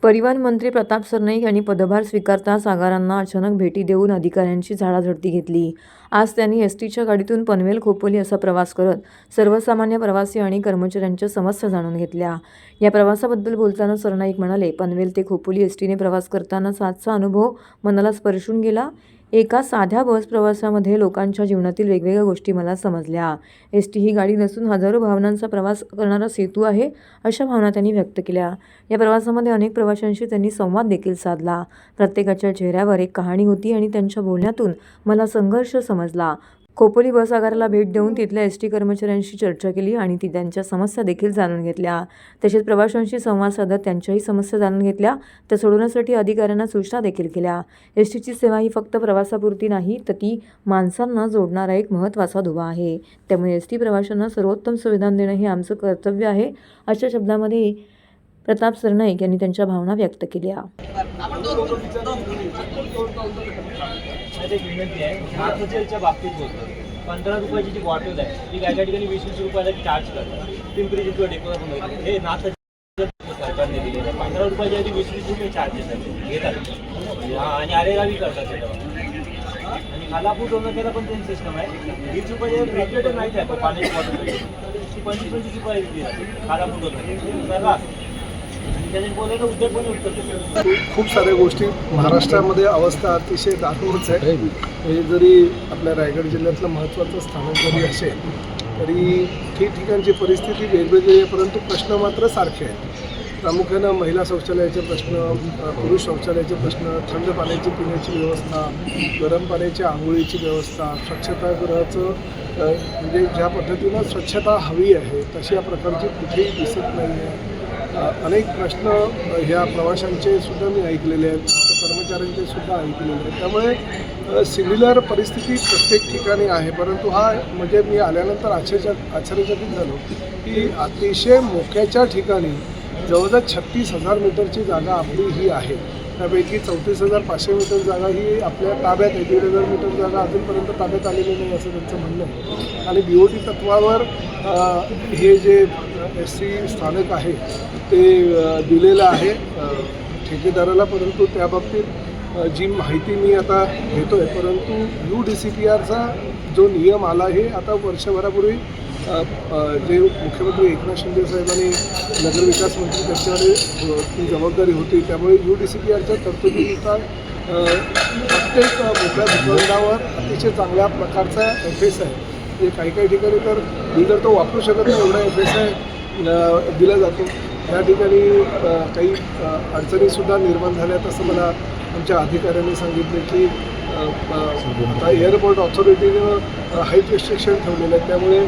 परिवहन मंत्री प्रताप सरनाईक यांनी पदभार स्वीकारताच आगारांना अचानक भेटी देऊन अधिकाऱ्यांची झाडाझडती घेतली. आज त्यांनी एसटीच्या गाडीतून पनवेल खोपोली असा प्रवास करत सर्वसामान्य प्रवासी आणि कर्मचाऱ्यांच्या समस्या जाणून घेतल्या. या प्रवासाबद्दल बोलताना सरनाईक म्हणाले, पनवेल ते खोपोली एसटीने प्रवास करतानाचा आजचा अनुभव मनाला स्पर्शून गेला. एका साध्या बस प्रवासामध्ये लोकांच्या जीवनातील वेगवेगळ्या गोष्टी मला समजल्या. एसटी ही गाडी नसून हजारो भावनांचा प्रवास करणारा सेतू आहे, अशा भावना त्यांनी व्यक्त केल्या. या प्रवासामध्ये अनेक प्रवाशांशी त्यांनी संवाद देखील साधला. प्रत्येकाच्या चेहऱ्यावर एक कहाणी होती आणि त्यांच्या बोलण्यातून मला संघर्ष समजला. खोपोली बस आगाराला भेट देऊन तिथल्या एसटी कर्मचाऱ्यांशी चर्चा केली आणि त्यांच्या समस्या देखील जाणून घेतल्या. तसेच प्रवाशांशी संवाद साधत त्यांच्याही समस्या जाणून घेतल्या. त्या सोडवण्यासाठी अधिकाऱ्यांना सूचना देखील केल्या. एसटीची सेवा ही फक्त प्रवासापुरती नाही, तर ती माणसांना जोडणारा एक महत्त्वाचा दुवा आहे. त्यामुळे एसटी प्रवाशांना सर्वोत्तम सुविधा देणं हे आमचं कर्तव्य आहे, अशा शब्दामध्ये प्रताप सरनाईक यांनी त्यांच्या भावना व्यक्त केल्या. विनंती आहे, नाथच्या बाबतीत बोलतो. 15 रुपयाची जी बॉटल आहे ती काय काय ठिकाणी 20-20 रुपयाला चार्ज करतात. पिंपरी चिंचवड डेपोला पण हे नाथ सरकारने दिलेलं आहे. 15 रुपयाच्या आधी 20-20 रुपये चार्जेस घेतात आणि आरेरावी करतात त्याच्यावर. आणि खालापूर दोन त्याला पण त्यांची सिस्टम आहे. 20 रुपये रेग्युलेटर नाही आहे पाण्याची बॉटल ती 25-25 रुपये दिली जाते खालापूर दोन. खूप साऱ्या गोष्टी महाराष्ट्रामध्ये अवस्था अतिशय दारूणच आहे. हे जरी आपल्या रायगड जिल्ह्यातलं महत्त्वाचं स्थान जरी असेल तरी ठिकठिकाणची परिस्थिती वेगवेगळी आहे, परंतु प्रश्न मात्र सारखे आहेत. प्रामुख्यानं महिला शौचालयाचे प्रश्न, पुरुष शौचालयाचे प्रश्न, थंड पाण्याची पिण्याची व्यवस्था, गरम पाण्याच्या आंघोळीची व्यवस्था, स्वच्छतागृहाचं म्हणजे ज्या पद्धतीनं स्वच्छता हवी आहे तशी या प्रकारची कुठेही दिसत नाही आहे. अनेक प्रश्न ह्या प्रवाशांचे सुद्धा मी ऐकलेले आहेत, कर्मचाऱ्यांचे सुद्धा ऐकलेले आहेत. त्यामुळे सिमिलर परिस्थिती प्रत्येक ठिकाणी आहे. परंतु हा म्हणजे मी आल्यानंतर आश्चर्यचकित झालो की अतिशय मोक्याच्या ठिकाणी जवळजवळ 36,000 मीटरची जागा आपली ही आहे. त्यापैकी 34,500 मीटर जागा ही आपल्या ताब्यात आहे. 1,500 मीटर जागा अजूनपर्यंत ताब्यात आलेली नाही असं त्यांचं म्हणणं आहे. आणि BOT तत्वावर हे जे एसटी स्थानक आहे ते दिलेलं आहे ठेकेदाराला, परंतु त्याबाबतीत जी माहिती मी आता घेतो आहे, परंतु UDCPRचा जो नियम आला आहे आता वर्षभरापूर्वी जे मुख्यमंत्री एकनाथ शिंदे साहेबांनी नगरविकास मंत्री त्यांच्याकडे ती जबाबदारी होती, त्यामुळे UDCPRच्या तरतुदीनुसार प्रत्येक मोठ्या भूखंडावर अतिशय चांगल्या प्रकारचा FS आहे. म्हणजे काही ठिकाणी तर मी जर तो वापरू शकत नाही एवढा FS दिला जातो. या ठिकाणी काही अडचणीसुद्धा निर्माण झाल्यात असं मला आमच्या अधिकाऱ्यांनी सांगितले की एअरपोर्ट ऑथॉरिटीनं हाईट रिस्ट्रिक्शन ठेवलेलं आहे, त्यामुळे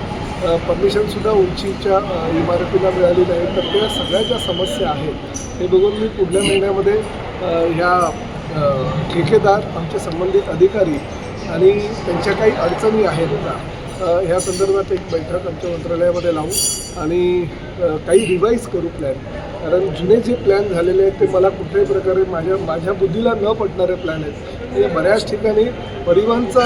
परमिशनसुद्धा उंचीच्या इमारतीला मिळाली नाही. तर त्या सगळ्या ज्या समस्या आहेत ते बघून मी पुढल्या महिन्यामध्ये ह्या ठेकेदार, आमचे संबंधित अधिकारी आणि त्यांच्या काही अडचणी आहेत का ह्या संदर्भात एक बैठक आमच्या मंत्रालयामध्ये लावू आणि काही रिवाईज करू प्लॅन. कारण जुने जे प्लॅन झालेले आहेत ते मला कुठल्याही प्रकारे माझ्या बुद्धीला न पडणारे प्लॅन आहेत. म्हणजे बऱ्याच ठिकाणी परिवहनचा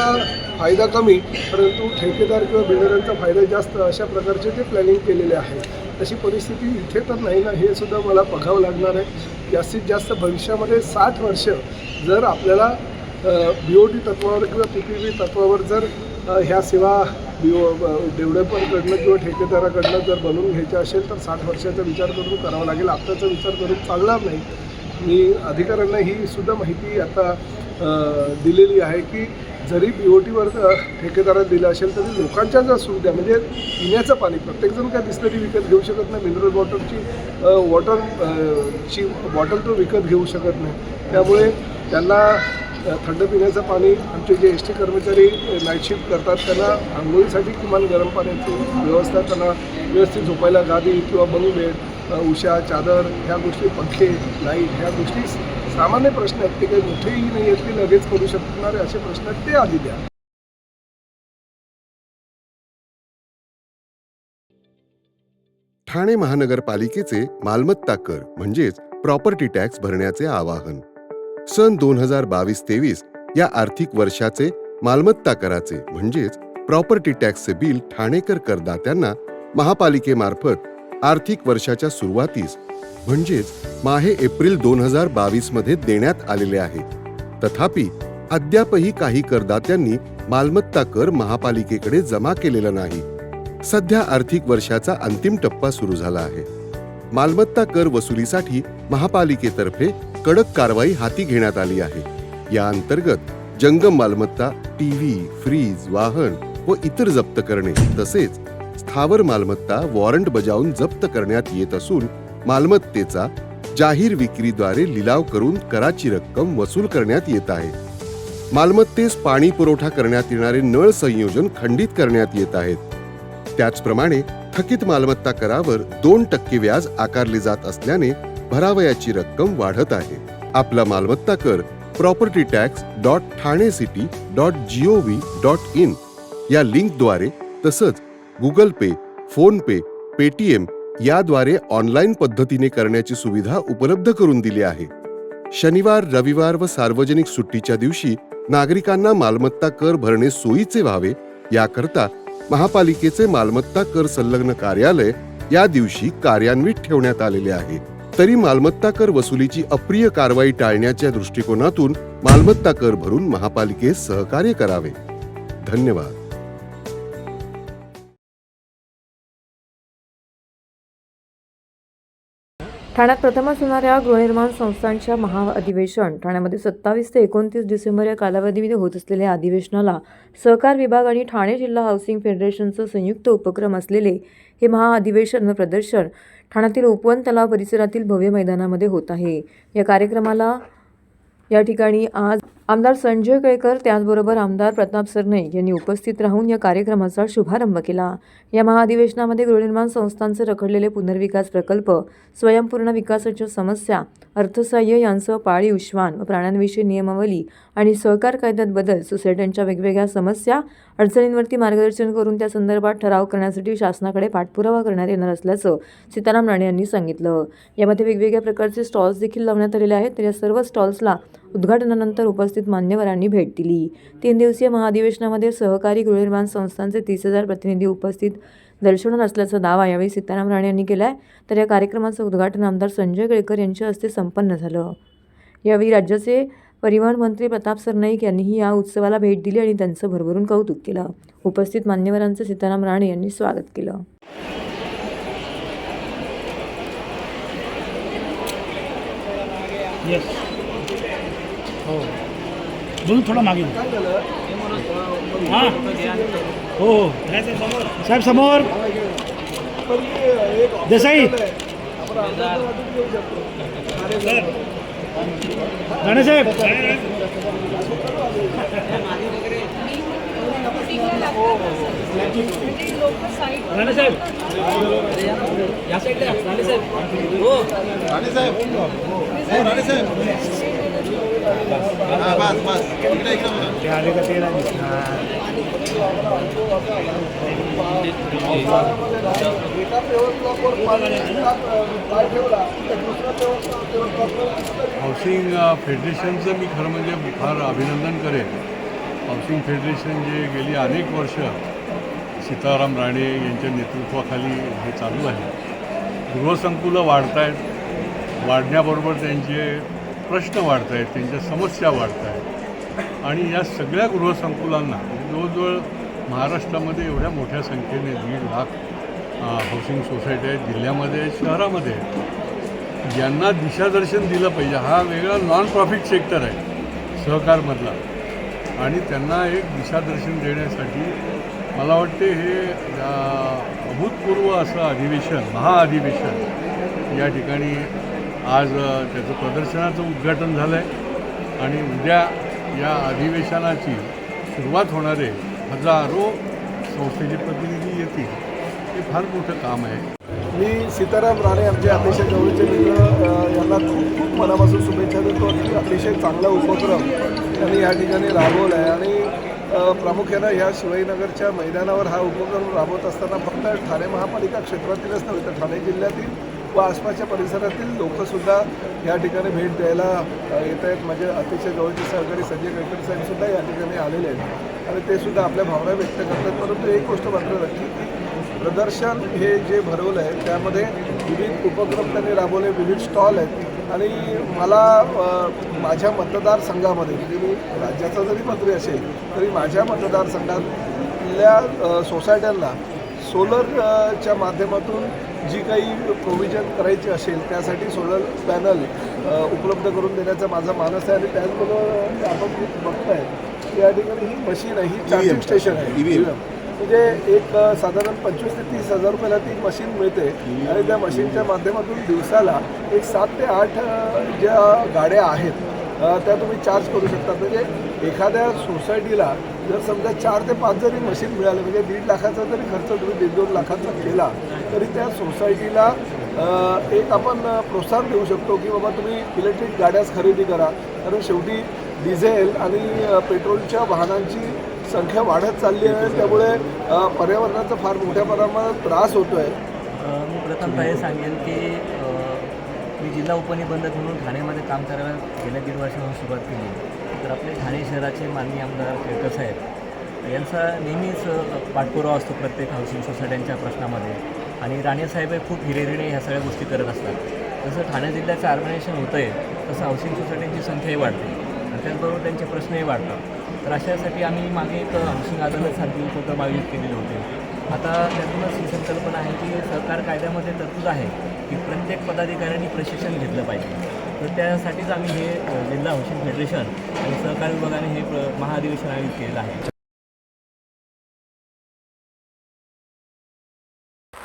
फायदा कमी, परंतु ठेकेदार किंवा बिल्डरांचा फायदा जास्त, अशा प्रकारचे ते प्लॅनिंग केलेले आहे. तशी परिस्थिती इथे तर नाही ना, हे सुद्धा मला बघावं लागणार आहे. जास्तीत जास्त भविष्यामध्ये 60 वर्ष जर आपल्याला BOT तत्वावर किंवा PPP तत्वावर जर ह्या सेवा डेव्हलपरकडनं किंवा ठेकेदाराकडनं जर बनवून घ्यायच्या असेल तर 60 वर्षाचा विचार करून करावा लागेल. आत्ताचा विचार करून चालणार नाही. मी अधिकाऱ्यांना ही सुद्धा माहिती आता दिलेली आहे की जरी BOTवर ठेकेदारात दिलं असेल तरी लोकांच्या ज्या सुविधा म्हणजे पिण्याचं पाणी, प्रत्येकजण काय बिसलरी विकत घेऊ शकत नाही, मिनरल वॉटरची बॉटल तो विकत घेऊ शकत नाही. त्यामुळे त्यांना थंड पिण्याचं पाणी, आमचे जे एसटी कर्मचारी नाईट शिफ्ट करतात त्यांना आंघोळीसाठी किमान गरम पाण्याची व्यवस्था, त्यांना व्यवस्थित झोपायला गादी किंवा बंग बेड, उशा, चादर, ह्या गोष्टी, पंखे, लाईट, ह्या गोष्टी सामान्य प्रश्न आहेत. ते काही मोठेही नाही आहेत की लगेच करू शकणारे असे प्रश्न आहेत, ते आधी द्या. ठाणे महानगरपालिकेचे मालमत्ता कर म्हणजेच प्रॉपर्टी टॅक्स भरण्याचे आवाहन. सन 2022-23 या आर्थिक वर्षाचे मालमत्ता कराचे म्हणजेच प्रॉपर्टी टॅक्सचे बिल ठाणेकर करदात्यांना महापालिकेमार्फत आर्थिक वर्षाच्या सुरुवातीस म्हणजेच माहे एप्रिल 2022 मध्ये देण्यात आलेले आहे. तथापि अद्यापही काही करदात्यांनी मालमत्ता कर महापालिकेकडे जमा केलेला नाही. सध्या आर्थिक वर्षाचा अंतिम टप्पा सुरू झाला आहे. मालमत्ता कर वसुलीसाठी महापालिकेतर्फे कडक कारवाई हाती घेण्यात आली आहे. या अंतर्गत जंगम मालमत्ता, टीव्ही, फ्रीज, वाहन व इतर जप्त करणे तसेच स्थावर मालमत्ता वॉरंट बजावून जप्त करण्यात येत असून मालमत्तेचा जाहीर विक्रीद्वारे लिलाव करून कराची रक्कम वसूल करण्यात येत आहे. मालमत्तेस पाणी पुरवठा करण्यात येणारे नळ संयोजन खंडित करण्यात येत आहेत. त्याचप्रमाणे थकीत मालमत्ता करावर 2% व्याज आकारले जात असल्याने भरावयाची रक्कम वाढत आहे. आपला मालमत्ता कर propertytax.thanecity.gov.in या लिंकद्वारे तसंच गुगल पे, फोन पे, पेटीएम याद्वारे ऑनलाईन पद्धतीने करण्याची सुविधा उपलब्ध करून दिली आहे. शनिवार, रविवार व सार्वजनिक सुट्टीच्या दिवशी नागरिकांना मालमत्ता कर भरणे सोयीचे व्हावे याकरता महापालिकेचे मालमत्ता कर संलग्न कार्यालय या दिवशी कार्यान्वित ठेवण्यात आलेले आहे. तरी मालमत्ता कर वसुलीची अप्रिय कारवाई टाळण्याच्या दृष्टिकोनातून मालमत्ता कर भरून महापालिकेस सहकार्य करावे. धन्यवाद. ठाण्यात प्रथमच होणाऱ्या गृहनिर्माण संस्थांच्या महाअधिवेशन ठाण्यामध्ये 27 ते 29 डिसेंबर या कालावधीमध्ये होत असलेल्या अधिवेशनाला सहकार विभाग आणि ठाणे जिल्हा हाऊसिंग फेडरेशनचं संयुक्त उपक्रम असलेले हे महाअधिवेशन व प्रदर्शन ठाण्यातील उपवन तलाव परिसरातील भव्य मैदानामध्ये होत आहे. या कार्यक्रमाला या ठिकाणी आज आमदार संजय केळकर त्याचबरोबर आमदार प्रताप सरनाईक यांनी उपस्थित राहून या कार्यक्रमाचा शुभारंभ केला. या महाअधिवेशनामध्ये गृहनिर्माण संस्थांचे रखडलेले पुनर्विकास प्रकल्प, स्वयंपूर्ण विकासाच्या समस्या, अर्थसहाय्य यांसह पाळीव श्वान व प्राण्यांविषयी नियमावली आणि सहकार कायद्यात बदल, सोसायट्यांच्या वेगवेगळ्या समस्या, अडचणींवरती मार्गदर्शन करून त्या संदर्भात ठराव करण्यासाठी शासनाकडे पाठपुरावा करण्यात येणार असल्याचं सीताराम राणे यांनी सांगितलं. यामध्ये वेगवेगळ्या प्रकारचे स्टॉल्स देखील लावण्यात आलेले आहेत. तर या सर्व स्टॉल्सला उद्घाटनानंतर उपस्थित मान्यवरांनी भेट दिली. 3 दिवसीय महाअधिवेशनामध्ये सहकारी गृहनिर्माण संस्थांचे 30,000 प्रतिनिधी उपस्थित दर्शवणार असल्याचा दावा यावेळी सीताराम राणे यांनी केला आहे. तर या कार्यक्रमाचं उद्घाटन आमदार संजय केळकर यांच्या हस्ते संपन्न झालं. यावेळी राज्याचे परिवहन मंत्री प्रताप सरनाईक यांनीही या उत्सवाला भेट दिली आणि त्यांचं भरभरून कौतुक केलं. उपस्थित मान्यवरांचं सीताराम राणे यांनी स्वागत केलं. दोन थोडा मागे हां हो साहेब समोर देसाई राणे साहेब राणे साहेब या साईडला राणे साहेब हो राणे साहेब राणे साहेब बस इकडे ते आले का ते नाही दिसणार. हाऊसिंग फेडरेशनचं मी खरं म्हणजे फार अभिनंदन करेन. हाऊसिंग फेडरेशन जे गेली अनेक वर्ष सीताराम राणे यांच्या नेतृत्वाखाली हे चालू आहे. गृहसंकुलं वाढत आहेत, वाढण्याबरोबर त्यांचे प्रश्न वाढत आहेत, त्यांच्या समस्या वाढत आहेत आणि या सगळ्या गृहसंकुलांना जवळजवळ महाराष्ट्रामध्ये एवढ्या मोठ्या संख्येने 1.5 लाख हाऊसिंग सोसायटी आहेत, जिल्ह्यामध्ये आहेत, शहरामध्ये आहेत, ज्यांना दिशादर्शन दिलं पाहिजे. हा वेगळा नॉन प्रॉफिट सेक्टर आहे सहकारमधला आणि त्यांना एक दिशादर्शन देण्यासाठी मला वाटते हे अभूतपूर्व असं अधिवेशन, महाअधिवेशन या ठिकाणी आज त्याचं प्रदर्शनाचं उद्घाटन झालं आहे आणि उद्या या अधिवेशनाची सुरुवात होणारे हजारो संस्थेचे प्रतिनिधी येतील. हे फार मोठं काम आहे. मी सीताराम राणे आमचे अतिशय जवळचे मित्र यांना खूप खूप मनापासून शुभेच्छा देतो. अतिशय चांगला उपक्रम त्यांनी या ठिकाणी राबवला आहे आणि प्रामुख्यानं या शिवाजीनगरच्या मैदानावर हा उपक्रम राबवत असताना फक्त ठाणे महापालिका क्षेत्रातीलच नव्हे तर ठाणे जिल्ह्यातील व आसपासच्या परिसरातील लोकंसुद्धा या ठिकाणी भेट द्यायला येत आहेत. माझे अतिशय जवळचे सहकारी संजय केळकर साहेबसुद्धा या ठिकाणी आलेले आहेत आणि ते सुद्धा आपल्या भावना व्यक्त करतात. परंतु एक गोष्ट मात्र नक्की की प्रदर्शन हे जे भरवलं आहे त्यामध्ये विविध उपक्रम त्यांनी राबवले, विविध स्टॉल आहेत आणि मला माझ्या मतदारसंघामध्ये म्हणजे मी राज्याचा जरी मंत्री असेल तरी माझ्या मतदारसंघातल्या सोसायट्यांना सोलरच्या माध्यमातून जी काही प्रोव्हिजन करायची असेल त्यासाठी सोलर पॅनल उपलब्ध करून देण्याचा माझा मानस आहे आणि त्याचबरोबर आपण बघताय की या ठिकाणी ही मशीन आहे, ही चार्जिंग स्टेशन आहे म्हणजे एक साधारण 25,000 ते 30,000 रुपयाला ती मशीन मिळते आणि त्या मशीनच्या माध्यमातून दिवसाला एक 7 ते 8 ज्या गाड्या आहेत त्या तुम्ही चार्ज करू शकता. म्हणजे एखाद्या सोसायटीला जर समजा 4 ते 5 जरी मशीन मिळालं म्हणजे 1.5 लाखाचा जरी खर्च तुम्ही 1.5-2 लाखाचा केला तरी त्या सोसायटीला एक आपण प्रोत्साहन देऊ शकतो की बाबा तुम्ही इलेक्ट्रिक गाड्याच खरेदी करा. कारण शेवटी डिझेल आणि पेट्रोलच्या वाहनांची संख्या वाढत चालली आहे त्यामुळे पर्यावरणाचा फार मोठ्या प्रमाणात त्रास होतो आहे. मी प्रथमतः हे सांगेन की मी जिल्हा उपनिबंधक म्हणून ठाण्यामध्ये काम करायला गेल्या 1.5 वर्षापासून सुरुवात केली. तर आपले ठाणे शहराचे माननीय आमदार केळकर साहेब यांचा नेहमीच पाठपुरावा असतो प्रत्येक हाऊसिंग सोसायट्यांच्या प्रश्नामध्ये आणि राणेसाहेब हे खूप हिरिरीने ह्या सगळ्या गोष्टी करत असतात. जसं ठाणे जिल्ह्याचं ऑर्गनायझेशन होतं आहे तसं हाऊसिंग सोसायट्यांची संख्याही वाढते आणि त्याचबरोबर त्यांचे प्रश्नही वाढतात. तर अशासाठी आम्ही मागे एक हाऊसिंग अदालतसारखी उपक्रम आयोजित केलेले होते. आता त्यातूनच ही संकल्पना आहे की सहकार कायद्यामध्ये तरतूद आहे की प्रत्येक पदाधिकाऱ्यांनी प्रशिक्षण घेतलं पाहिजे. तर त्यासाठीच आम्ही हे जिल्हा हाऊसिंग फेडरेशन आणि सहकार विभागाने हे महाअधिवेशन आयोजित केलेलं आहे.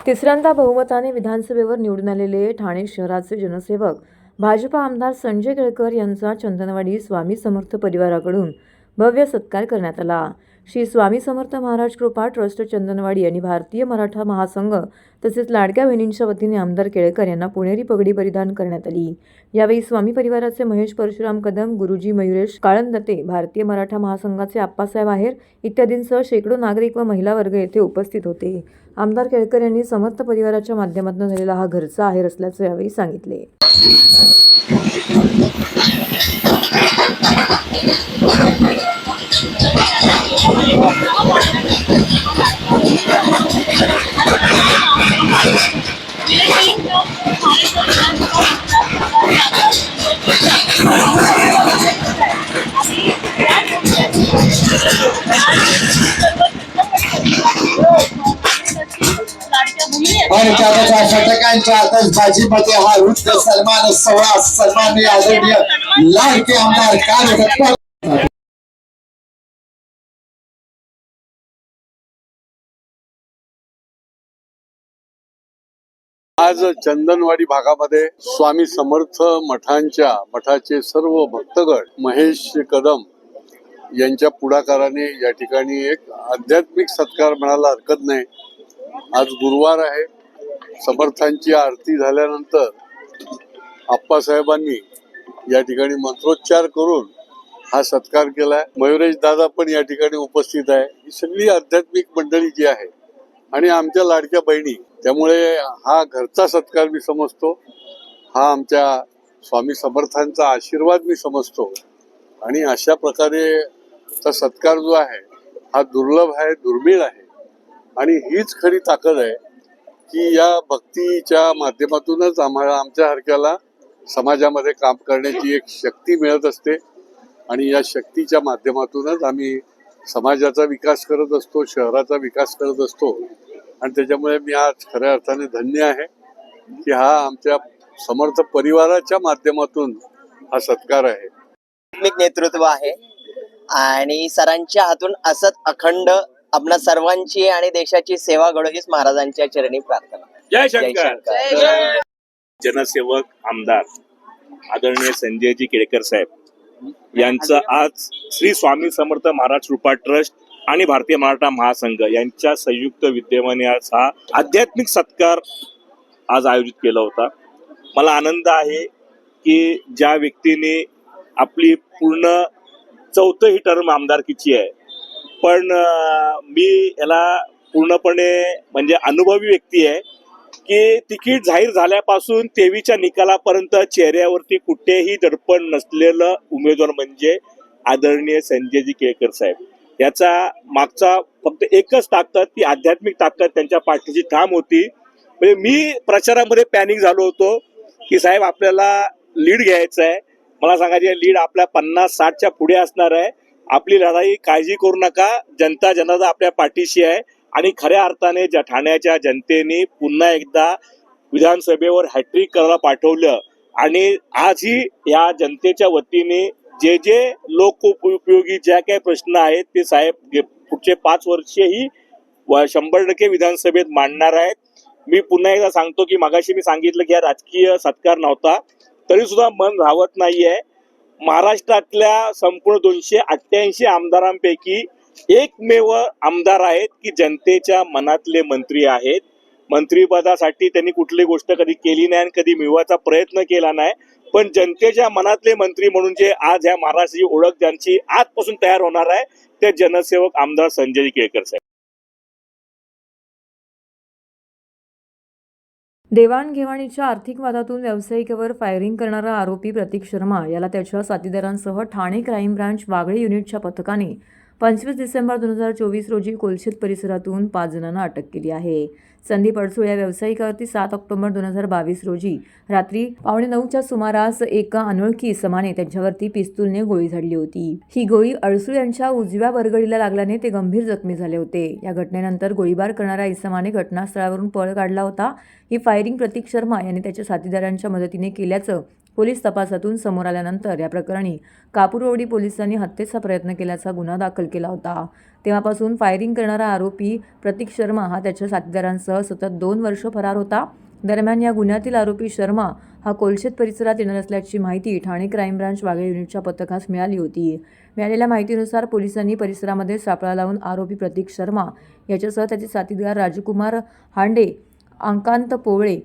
तिसऱ्यांदा बहुमताने विधानसभेवर निवडून आलेले ठाणे शहराचे जनसेवक भाजपा आमदार संजय केळकर यांचा चंदनवाडी स्वामी समर्थ परिवाराकडून भव्य सत्कार करण्यात आला. श्री स्वामी समर्थ महाराज कृपा ट्रस्ट चंदनवाडी आणि भारतीय मराठा महासंघ तसेच लाडक्या बहिणींच्या वतीने आमदार केळकर यांना पुणेरी पगडी परिधान करण्यात आली. यावेळी स्वामी परिवाराचे महेश परशुराम कदम, गुरुजी मयुरेश काळंदते, भारतीय मराठा महासंघाचे आप्पासाहेब आहेर इत्यादींसह शेकडो नागरिक व महिला वर्ग येथे उपस्थित होते. आमदार केळकर यांनी समर्थ परिवाराच्या माध्यमातून झालेला हा घरचा आहेर असल्याचे यावेळी सांगितले. आणि त्याच्या षटकांच्या आतषबाजीमध्ये हा वृद्ध सन्मान सोहळा सन्माननीय आदरणीय लाडके आमदार कार्यकर्ते आज चंदनवाडी भागामध्ये स्वामी समर्थ मठाचे सर्व भक्तगण महेश कदम यांच्या पुढाकाराने या ठिकाणी एक आध्यात्मिक सत्कार म्हणायला हरकत नाही. आज गुरुवार आहे. समर्थांची आरती झाल्यानंतर आप्पासाहेबांनी या ठिकाणी मंत्रोच्चार करून हा सत्कार केलाय. मयुरेश दादा पण या ठिकाणी उपस्थित आहे. ही सगळी आध्यात्मिक मंडळी जी आहे आणि आमच्या लाडक्या बहिणी, त्यामुळे हा घरचा सत्कार मी समजतो. हा आमच्या स्वामी समर्थांचा आशीर्वाद मी समजतो आणि अशा प्रकारे सत्कार जो आहे हा दुर्लभ आहे, दुर्मिळ आहे आणि हीच खरी ताकद आहे की या भक्तीच्या माध्यमातूनच आम्हाला आमच्या हरक्याला समाजामध्ये काम करण्याची एक शक्ती मिळत असते आणि या शक्तीच्या माध्यमातूनच आम्ही समाजाचा विकास करत असतो, शहराचा विकास करत असतो आणि त्याच्यामुळे मी आज खऱ्या अर्थाने धन्य आहे की हा आमच्या समर्थ परिवाराच्या माध्यमातून हा सत्कार आहे. नेतृत्व आहे आणि सरांच्या हातून असत अखंड आपल्या सर्वांची आणि देशाची सेवा घडो हीच महाराजांच्या चरणी प्रार्थना. जय शंकर. जनसेवक आमदार आदरणीय संजयजी केळकर साहेब यांचं आज श्री स्वामी समर्थ महाराज कृपा ट्रस्ट आणि भारतीय मराठा महासंघ यांच्या संयुक्त विद्यमाने आज हा आध्यात्मिक सत्कार आज आयोजित केला होता. मला आनंद आहे की ज्या व्यक्तीने आपली पूर्ण 4थी टर्म आमदारकीची आहे, पण मी याला पूर्णपणे म्हणजे अनुभवी व्यक्ती आहे की तिकीट जाहीर झाल्यापासून 23च्या निकालापर्यंत चेहऱ्यावरती कुठेही दडपण नसलेलं उमेदवार म्हणजे आदरणीय संजयजी केळकर साहेब. याचा मागचा फक्त एकच ताकद, ती आध्यात्मिक ताकद त्यांच्या पाठीची ठाम होती. म्हणजे मी प्रचारामध्ये पॅनिक झालो होतो की साहेब आपल्याला लीड घ्यायचं आहे. मला सांगायचे लीड आपल्या 50-60च्या पुढे असणार आहे. आपली लढाई काळजी करू नका, जनता जनार्दन आपल्या पाठीशी आहे. आणि खऱ्या अर्थाने ठाण्याच्या जनतेने पुन्हा एकदा विधानसभेवर हॅट्रिक करायला पाठवलं. आणि आजही या जनतेच्या वतीने जे जे लोकोपयोगी ज्या काही प्रश्न आहेत ते साहेब पुढचे 5 वर्षेही 100% विधानसभेत मांडणार आहेत. मी पुन्हा एकदा सांगतो की मागाशी मी सांगितलं की हा राजकीय सत्कार नव्हता, तरी सुद्धा मन राहत नाहीये. महाराष्ट्रातल्या संपूर्ण 288 आमदारांपैकी एकमेव आमदार आहेत की जनतेच्या मनातले मंत्री आहेत. मंत्रिपदासाठी त्यांनी कुठली गोष्ट कधी केली नाही आणि कधी मिळवायचा प्रयत्न केला नाही, पण जनतेच्या मनातले मंत्री म्हणून जे आज ह्या महाराष्ट्राची ओळख ज्यांची आजपासून तयार होणार आहे ते जनसेवक आमदार संजय केळकर साहेब. देवाणघेवाणीच्या आर्थिक वादातून व्यावसायिकावर फायरिंग करणारा आरोपी प्रतीक शर्मा याला त्याच्या साथीदारांसह ठाणे क्राईम ब्रांच वागळे युनिटच्या पथकाने 25 डिसेंबर 2024 रोजी कोलशेत परिसरातून 5 जणांना अटक केली आहे. संदीप अडसूळ या व्यावसायिकावरती 7 ऑक्टोबर 2022 रोजी रात्री 8:45च्या सुमारास एका अनोळखी इसमाने त्यांच्यावरती पिस्तूलने गोळी झाडली होती. ही गोळी अडसूळ यांच्या उजव्या बरगडीला लागल्याने ते गंभीर जखमी झाले होते. या घटनेनंतर गोळीबार करणाऱ्या इसमाने घटनास्थळावरून पळ काढला होता. ही फायरिंग प्रतीक शर्मा यांनी त्याच्या साथीदारांच्या मदतीने केल्याचं पोलीस तपासातून समोर आल्यानंतर या प्रकरणी कापूरवाडी पोलिसांनी हत्येचा प्रयत्न केल्याचा गुन्हा दाखल केला होता. तेव्हापासून फायरिंग करणारा आरोपी प्रतीक शर्मा हा त्याच्या साथीदारांसह सतत 2 वर्ष फरार होता. दरम्यान या गुन्ह्यातील आरोपी शर्मा हा कोलशेत परिसरात येणार असल्याची माहिती ठाणे क्राईम ब्रांच वागळे युनिटच्या पथकास मिळाली होती. मिळालेल्या माहितीनुसार पोलिसांनी परिसरामध्ये सापळा लावून आरोपी प्रतीक शर्मा याच्यासह त्याचे साथीदार राजकुमार हांडे, अंकांत पोवळे,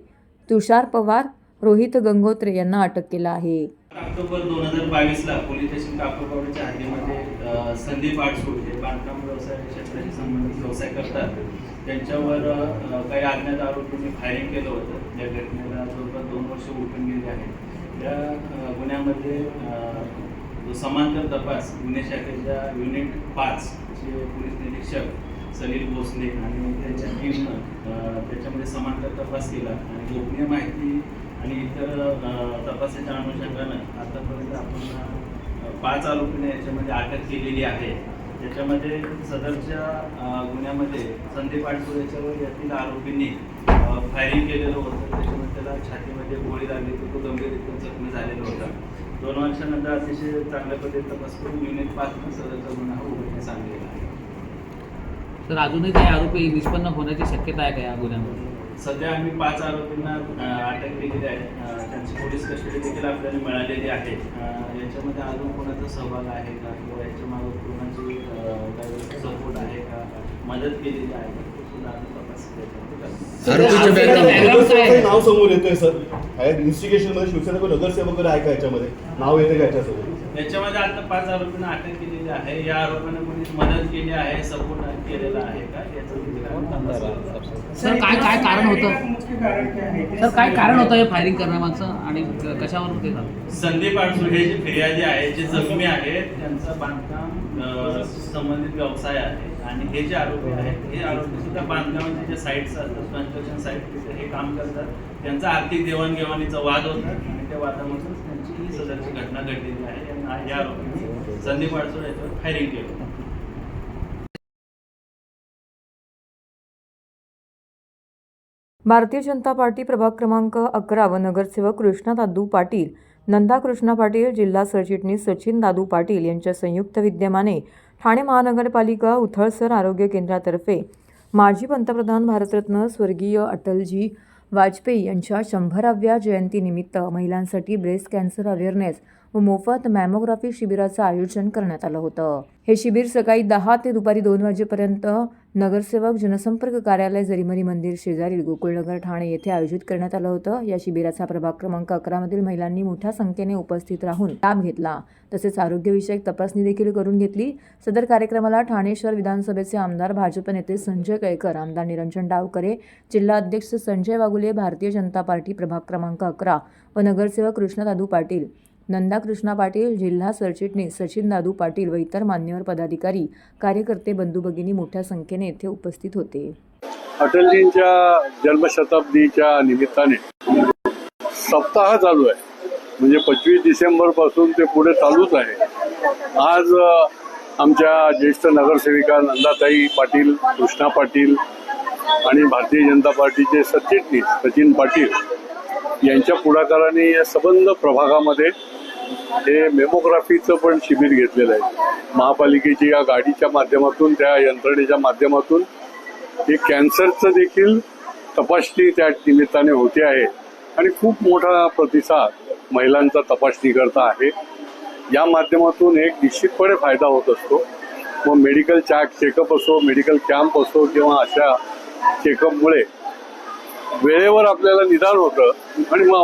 तुषार पवार, रोहित गंगोत्रे यांना अटक केला आहे. ऑक्टोबर 2022ला पोलीस स्टेशन कापूरवाडीच्या हद्दीमध्ये संदीप अडसूळ हे बांधकाम व्यवसाय क्षेत्राशी संबंधित व्यवसाय करतात. त्यांच्यावर काही अज्ञात आरोपींनी फायरिंग केलं होतं. या घटनेला जवळपास 2 वर्ष उलटून गेली आहेत. या गुन्ह्यामध्ये समांतर तपास गुन्हे शाखेच्या युनिट 5 चे पोलीस निरीक्षक सलील भोसले आणि त्यांच्या टीमनं त्याच्यामध्ये समांतर तपास केला आणि गोपनीय माहिती आणि इतर तपासाच्या अनुषंगानं आतापर्यंत आपण 5 आरोपींना याच्यामध्ये अटक केलेली आहे. त्याच्यामध्ये सदरच्या गुन्ह्यामध्ये संदीप अडसूळ याच्यावर यातील आरोपींनी फायरिंग केलेलं होतं. त्याच्यामध्ये त्याला छातीमध्ये गोळी लागली होती, तो गंभीररित्या जखमी झालेला होता. 2 वर्षानंतर अतिशय चांगल्या पद्धतीने तपास करून युनिट 5 सदरचा गुन्हा उघडकीस आणलेला आहे. तर अजूनही काही आरोपी निष्पन्न होण्याची शक्यता आहे का या गुन्ह्यामध्ये? सध्या आम्ही 5 आरोपींना अटक केलेली आहे. त्यांची पोलीस कस्टडी देखील आपल्याला मिळालेली आहे. याच्यामध्ये अजून कोणाचा सहभाग आहे का किंवा याच्या मागे कोणाची काही सपोर्ट आहे का, मदत केलेली आहे का, तो सुद्धा आम्ही तपास नाव समोर येतोय सर. इन्व्हेस्टिगेशन मध्ये शिवसेना नगरसेवक वगैरे आहे का याच्यामध्ये नाव येते का याच्यासोबत? याच्यामध्ये आता 5 आरोपींना अटक केलेली आहे. या आरोपांना कोणी मदत केली आहे, सपोर्ट केलेला आहे का याचं सर काय कारण होतं? सर काय कारण होतं हे फायरिंग करण्यामागचं आणि कशावरून ते झालं? संदीप अडसूळ हे जे फिर्यादी आहे, जे जखमी आहेत, त्यांचा बांधकाम संबंधित व्यवसाय आहे आणि हे जे आरोपी आहेत हे आरोपी सुद्धा बांधकामाचे जे साईट्स असतात, कन्स्ट्रक्शन साईट, तिथे हे काम करतात. त्यांचा आर्थिक देवाणघेवाणीचा वाद होता आणि त्या वादामधून त्यांची ही सदरची घटना घडलेली आहे. या आरोपींनी संदीप अडसूळ याच्यावर फायरिंग केलं. भारतीय जनता पार्टी प्रभाग क्रमांक 11 व नगरसेवक कृष्णा दादू पाटील, नंदा कृष्णा पाटील, जिल्हा सरचिटणीस सचिन दादू पाटील यांच्या संयुक्त विद्यमाने ठाणे महानगरपालिका उथळसर आरोग्य केंद्रातर्फे माजी पंतप्रधान भारतरत्न स्वर्गीय अटलजी वाजपेयी यांच्या 100व्या जयंतीनिमित्त महिलांसाठी ब्रेस्ट कॅन्सर अवेअरनेस व मोफत मॅमोग्राफी शिबिराचं आयोजन करण्यात आलं होतं. हे शिबिर सकाळी 10 ते दुपारी 2 वाजेपर्यंत नगरसेवक जनसंपर्क कार्यालय जरीमरी मंदिर शेजारील गोकुळनगर ठाणे येथे आयोजित करण्यात आलं होतं. या शिबिराचा प्रभाग क्रमांक 11 मधील महिलांनी मोठ्या संख्येने उपस्थित राहून लाभ घेतला. तसेच आरोग्यविषयक तपासणी देखील करून घेतली. सदर कार्यक्रमाला ठाणे शहर विधानसभेचे आमदार भाजप नेते संजय केळकर, आमदार निरंजन डावकरे, जिल्हा अध्यक्ष संजय वागुले, भारतीय जनता पार्टी प्रभाग क्रमांक 11 व नगरसेवक कृष्णा दादू पाटील, नंदा कृष्णा पाटील, जिल्हा सरचिटणीस सचिन दादू पाटील व इतर मान्यवर पदाधिकारी, कार्यकर्ते, बंधू भगिनी मोठ्या संख्येने येथे उपस्थित होते. अटलजींच्या जन्मशताब्दीच्या निमित्ताने सप्ताह चालू आहे, म्हणजे 25 डिसेंबरपासून ते पुढे चालूच आहे. आज आमच्या ज्येष्ठ नगरसेविका नंदाताई पाटील, कृष्णा पाटील आणि भारतीय जनता पार्टीचे सरचिटणीस सचिन पाटील यांच्या पुढाकाराने या संबंध प्रभागामध्ये हे मेमोग्राफीचं पण शिबिर घेतलेलं आहे. महापालिकेची या गाडीच्या माध्यमातून, त्या यंत्रणेच्या माध्यमातून हे कॅन्सरचं देखील तपासणी त्या निमित्ताने होते आहे आणि खूप मोठा प्रतिसाद महिलांचा तपासणी करता आहे. या माध्यमातून एक निश्चितपणे फायदा होत असतो. मग मेडिकल चेकअप असो, मेडिकल कॅम्प असो किंवा अशा चेकअपमुळे वेळेवर आपल्याला निदान होतं आणि मग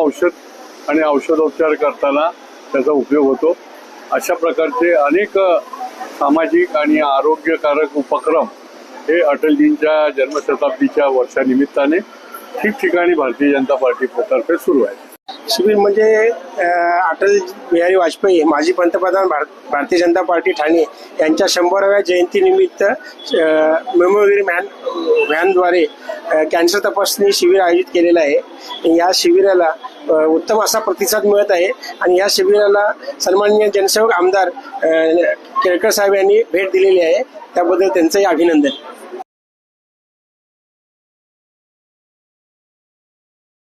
औषधोपचार करताना त्याचा उपयोग होतो. अशा प्रकारचे अनेक सामाजिक आणि आरोग्यकारक उपक्रम हे अटलजींच्या जन्मशताब्दीच्या वर्षानिमित्ताने ठिकठिकाणी भारतीय जनता पार्टीतर्फे सुरू आहे. शिबिर म्हणजे अटल बिहारी वाजपेयी माजी पंतप्रधान भारतीय जनता पार्टी ठाणे यांच्या 100व्या जयंतीनिमित्त मेमोरी व्हॅनद्वारे कॅन्सर तपासणी शिबिर आयोजित केलेलं आहे. या शिबिराला उत्तम असा प्रतिसाद मिळत आहे आणि या शिबिराला सन्माननीय जनसेवक आमदार केळकर साहेब यांनी भेट दिलेली आहे. त्याबद्दल त्यांचंही अभिनंदन.